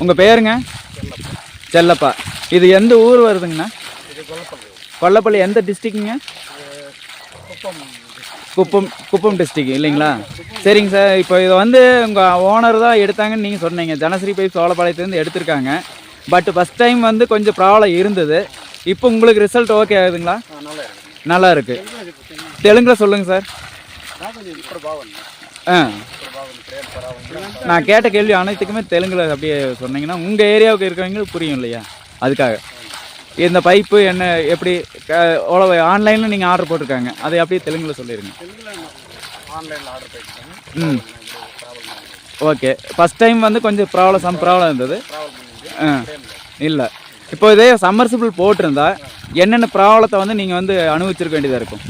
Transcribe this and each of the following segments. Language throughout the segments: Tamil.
உங்கள் பேருங்க? செல்லப்பா. இது எந்த ஊர் வருதுங்கண்ணா? கொல்லப்பள்ளி. எந்த டிஸ்ட்ரிக்ட்டுங்க? குப்பம் டிஸ்ட்ரிக் இல்லைங்களா? சரிங்க சார். இப்போ இதை வந்து உங்கள் ஓனர் தான் எடுத்தாங்கன்னு நீங்கள் சொன்னீங்க. ஜனஸ்ரீ பைப் சோழப்பாளையத்துலேருந்து எடுத்திருக்காங்க. பட் ஃபஸ்ட் டைம் வந்து கொஞ்சம் ப்ராப்ளம் இருந்தது. இப்போ உங்களுக்கு ரிசல்ட் ஓகே ஆகுதுங்களா? நல்லா இருக்குது. தெலுங்கில் சொல்லுங்கள் சார். நான் கேட்ட கேள்வி அனைத்துக்குமே தெலுங்கில் அப்படியே சொன்னீங்கன்னா உங்கள் ஏரியாவுக்கு இருக்கிறவங்களுக்கு புரியும் இல்லையா? அதுக்காக இந்த பைப்பு என்ன எப்படி ஆன்லைனில் நீங்கள் ஆர்டர் போட்டிருக்காங்க, அதை அப்படியே தெலுங்கில் சொல்லிடுங்க. ம், ஓகே. ஃபஸ்ட் டைம் வந்து கொஞ்சம் சம் ப்ராப்ளம் இருந்தது. இல்லை, இப்போ இதே சம்மர்சிபிள் போட்டிருந்தா என்னென்ன ப்ராப்ளத்தை வந்து நீங்கள் வந்து அனுபவிச்சிருக்க வேண்டியதாக இருக்கும்?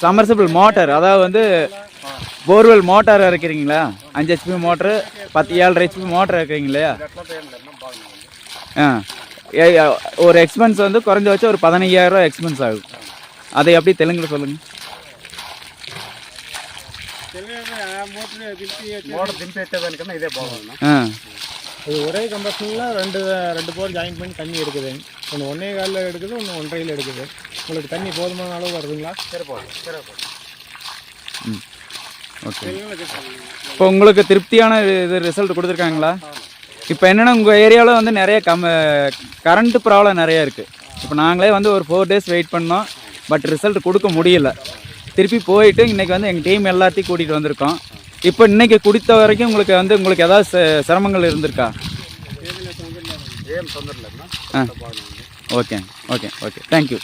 சம்மர்சிபிள் மோட்டார், அதாவது வந்து போர்வெல் மோட்டார் இறக்கிறீங்களா? 5 HP மோட்ரு, 7.5 HP மோட்டர் இறக்கிறீங்க இல்லையா? ஒரு எக்ஸ்பென்ஸ் வந்து குறைஞ்ச ஒரு 15,000 எக்ஸ்பென்ஸ் ஆகும். அதை எப்படி தெலுங்கில் சொல்லுங்கள். அது ஒரே கம்பஷனில் ரெண்டு போர் ஜாயின் பண்ணி தண்ணி எடுக்குது. ஒன்று 1.25 எடுக்குது, ஒன்று 1.5 எடுக்குது. உங்களுக்கு தண்ணி போதுமான அளவு வருதுங்களா? ம், ஓகே. இப்போ உங்களுக்கு திருப்தியான இது ரிசல்ட் கொடுத்துருக்காங்களா? இப்போ என்னென்னா உங்கள் ஏரியாவில் வந்து நிறைய கரண்ட்டு ப்ராப்ளம் நிறைய இருக்குது. இப்போ நாங்களே வந்து ஒரு 4 days வெயிட் பண்ணோம். பட் ரிசல்ட் கொடுக்க முடியல. திருப்பி போயிட்டு இன்றைக்கி வந்து எங்கள் டீம் எல்லாத்தையும் கூட்டிகிட்டு வந்திருக்கோம். இப்போ இன்றைக்கி குடித்த வரைக்கும் உங்களுக்கு ஏதாவது சிரமங்கள் இருந்திருக்கா? Okay okay okay okay, thank you.